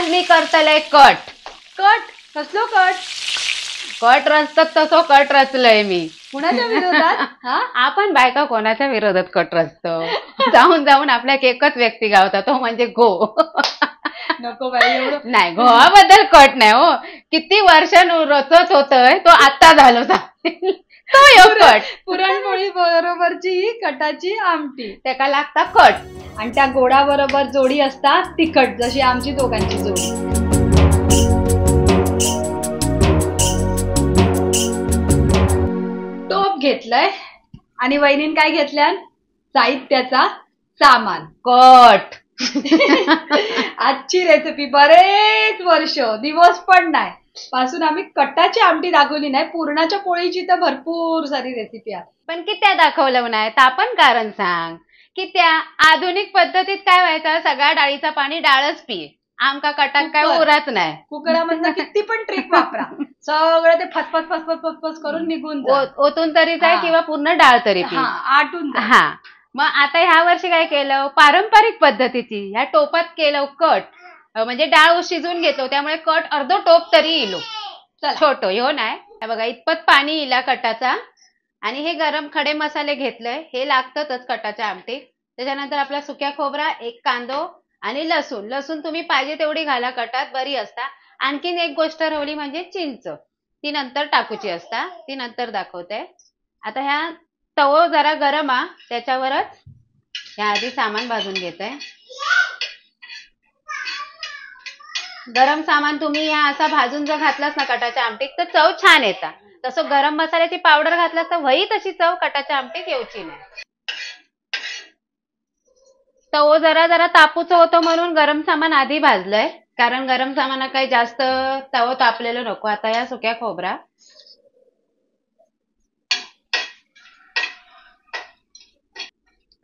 आज मी करतलंय cut. Cut कसलो cut? Cut रचतात तसो कट रचलंय मी. कुणाच्या विरोधात? हा आपण बायका कोणाच्या विरोधात कट रचतो? जाऊन जाऊन आपल्या एकच व्यक्ती गावता, तो म्हणजे गो. नको बाई एवढं नाही, गोवाबद्दल कट नाही हो. किती वर्ष रचत होतय तो आता झालो तो यो कट. पुरणपोळी बरोबरची ही कटाची आमटी. त्याला लागता कट. आणि त्या गोडा बरोबर जोडी असतात तिखट, जशी आमची दोघांची जोडी. टोप घेतलंय आणि वहिनीन काय घेतल्या? साहित्याचा सामान. कट. आजची रेसिपी बरेच वर्ष, दिवस पण नाही, पासून आम्ही कटाची आमटी दाखवली नाही. पुरणाच्या पोळीची तर भरपूर सारी रेसिपी आहे. पण कित्या दाखवलं नाही तर आपण कारण सांग. की त्या आधुनिक पद्धतीत काय व्हायचं, सगळ्या डाळीचं पाणी डाळच पिये. आमका कटाक काय उरत नाही. कुकरामधनं किती पण ट्रिक वापरा, सगळं ते फसफस फसफस फसफस करून निघून जात. ओतून तरी जाय किंवा पूर्ण डाळ तरी पी. आटून जात. हा, मग आता ह्या वर्षी काय केलं, पारंपरिक पद्धतीची ह्या टोपात केलं कट. म्हणजे डाळ शिजून घेतलो, त्यामुळे कट अर्धो टोप तरी इलो. छोटो ह्यो नाही बघा, इतपत पाणी इला कटाचा. आणि हे गरम खडे मसाले घेतलंय, हे लागतातच कटाच्या आमटीत. त्याच्यानंतर आपला सुक्या खोबरा, एक कांदो आणि लसूण. लसूण तुम्ही पाहिजे तेवढी घाला, कटात बरी असता. आणखीन एक गोष्ट राहिली म्हणजे चिंच, ती नंतर टाकूची असता, ती नंतर दाखवते. आता ह्या तवो जरा गरम आ, त्याच्यावरच ह्या आधी सामान भाजून घेते. गरम सामान तुम्ही ह्या असा भाजून जर घातलास ना कटाच्या आमटीत तर चव छान येतात. तसं गरम मसाल्याची पावडर घातलास तर वही तशी चव कटाच्या आमटीत येऊची नाही. तवो जरा जरा तापूचं होतं म्हणून गरम सामान आधी भाजलंय, कारण गरम सामाना काही जास्त तवो तापलेलं नको. आता या सुक्या खोबरा,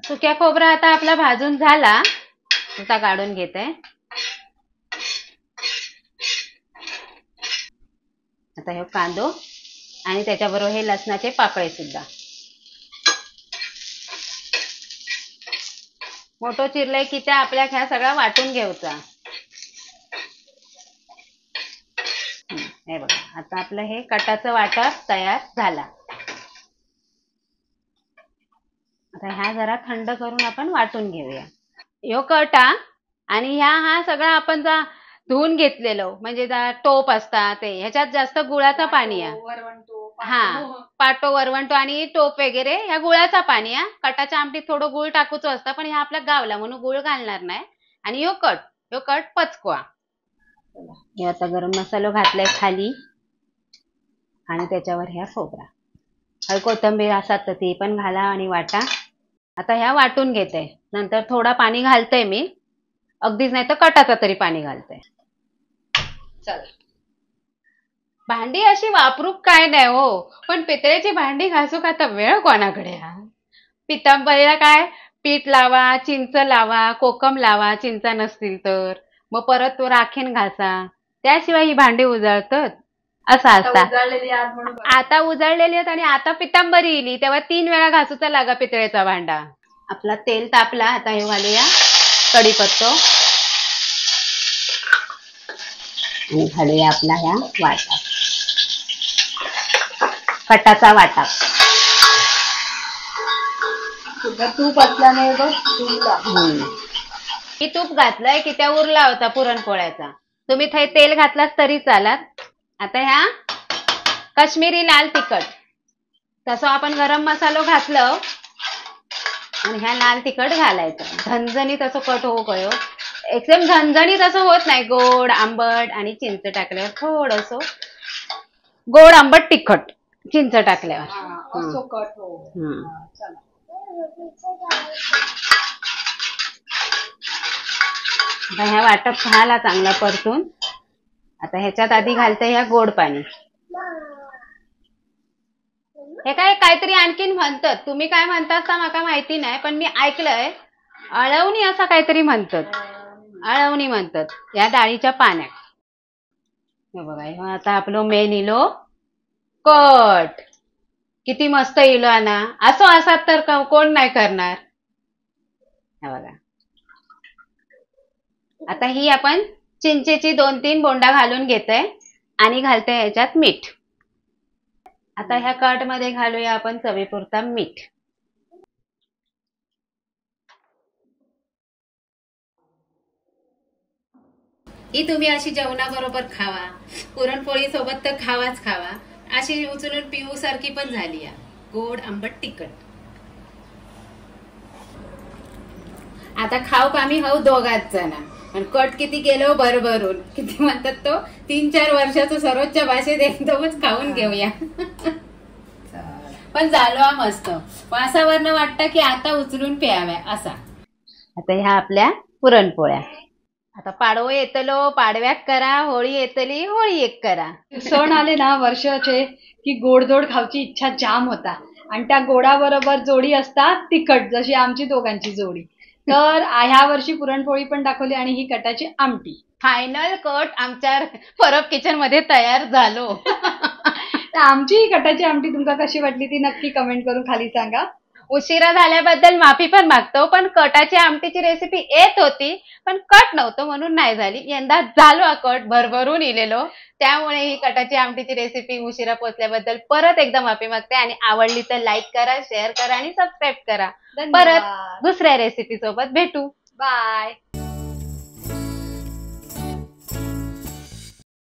सुक्या खोबरा आता आपला भाजून झाला, आता काढून घेते. आता हे कांदो आणि त्याच्याबरोबर हे लसणाचे पाकळे सुद्धा मोठो चिरले की त्या आपल्या ह्या सगळा वाटून घ्यायचा. हे बघा, आता आपलं हे कटाचं वाटप तयार झाला. आता ह्या जरा थंड करून आपण वाटून घेऊया. ह्यो कटा आणि हा सगळा आपण जा धुवून घेतलेलो, म्हणजे टोप असतात ते, ह्याच्यात जास्त गुळाचं पाणी आहे. पाटो, वरवंटो आणि टोप वगैरे ह्या गुळाचा पाणी आहे. कटाच्या आमटीत थोडं गुळ टाकूचं असतं, पण ह्या आपल्या गावला म्हणून गुळ घालणार नाही. आणि ह्यो कट पचकवा. हे आता गरम मसालो घातलाय खाली आणि त्याच्यावर ह्या खोबरा, हळद कोथिंबीर असतात तर ती पण घाला आणि वाटा. आता ह्या वाटून घेते, नंतर थोडा पाणी घालते मी, अगदीच नाही तर कटाचा तरी पाणी घालते. चला, भांडी अशी वापरू काय नाही हो, पण पितळेची भांडी घासू का तर वेळ कोणाकडे. पितांबरीला काय पीठ लावा, चिंच लावा, कोकम लावा, चिंचा नसतील तर, मग परत तो राखेन घासा, त्याशिवाय ही भांडी उजळतात असं असतं. आता उजळलेली आहेत आणि आता पितांबरी इली तेव्हा 3 वेळा घासूचा लागा पितळेचा भांडा. आपला तेल तापला, आता हे घालूया कढीपत्तो आणि घालूया आपला ह्या वाटा, कटाचा वाटा. तूप असल्याने मी तूप घातलंय की त्या उरला होता पुरणपोळ्याचा. तुम्ही तेल घातलास तरी चालत. आता ह्या काश्मीरी लाल तिखट, तसं आपण गरम मसालो घातलं आणि ह्या लाल तिखट घालायचं. झणझणीत असं कट हो गयो, एकदम झणझणीत असं होत नाही. गोड आंबट आणि चिंच टाकल्यावर थोडस गोड आंबट तिखट चिंच टाकल्यावर. ह्या वाटप झाला चांगला परतून. आता ह्याच्यात आधी घालते ह्या गोड पाणी. हे काहीतरी आणखीन म्हणतात, तुम्ही काय म्हणतात का मला माहिती नाही, पण मी ऐकलंय अळवणी असं काहीतरी म्हणतात. अळवणी म्हणतात या डाळीच्या पाण्यात. हे बघा, आता आपलं मेन इलो कट. किती मस्त इलो ना, असं असात तर कोण नाही करणार. हे बघा, आता ही आपण चिंचेची 2-3 बोंडा घालून घेते आणि घालते ह्याच्यात मीठ. आता ह्या कट मध्ये घालूया आपण चवीपुरता मीठ. ही तुम्ही अशी जेवणाबरोबर खावा, पुरणपोळी सोबत तर खावाच खावा. अशी उचलून पिऊ सारखी पण झाली या, गोड आंबट तिखट. आता खाऊ आम्ही हऊ दोघाच जण. पण कट किती केलो भरभरून, किती म्हणतात तो 3-4 वर्षाचं सर्वोच्च भाषेत एकदमच खाऊन घेऊया. पण झालो हा मस्त. वासावरनं वाटतं की आता उचलून प्याव्या असा. आता ह्या आपल्या पुरणपोळ्या. आता पाडवो येतलो पाडव्याक करा, होळी येतली होळी एक करा. सण आले ना वर्षाचे की गोडधोड खाऊची इच्छा जाम होता. आणि त्या गोडाबरोबर जोडी असतात तिखट, जशी आमची दोघांची जोडी. तर ह्या वर्षी पुरणपोळी पण दाखवली आणि ही कटाची आमटी. फायनल कट आमच्या परब किचन मध्ये तयार झालो. तर आमची ही कटाची आमटी तुमका कशी वाटली ती नक्की कमेंट करून खाली सांगा. उशिरा झाल्याबद्दल माफी पण मागतो, पण कटाची आमटीची रेसिपी येत होती पण कट नव्हतं म्हणून नाही झाली. यंदा झालो कट भरभरून इलेलो, त्यामुळे ही कटाची आमटीची रेसिपी उशिरा पोचल्याबद्दल परत एकदा माफी मागते. आणि आवडली तर लाईक करा, शेअर करा आणि सबस्क्राईब करा. परत दुसऱ्या रेसिपी सोबत भेटू. बाय.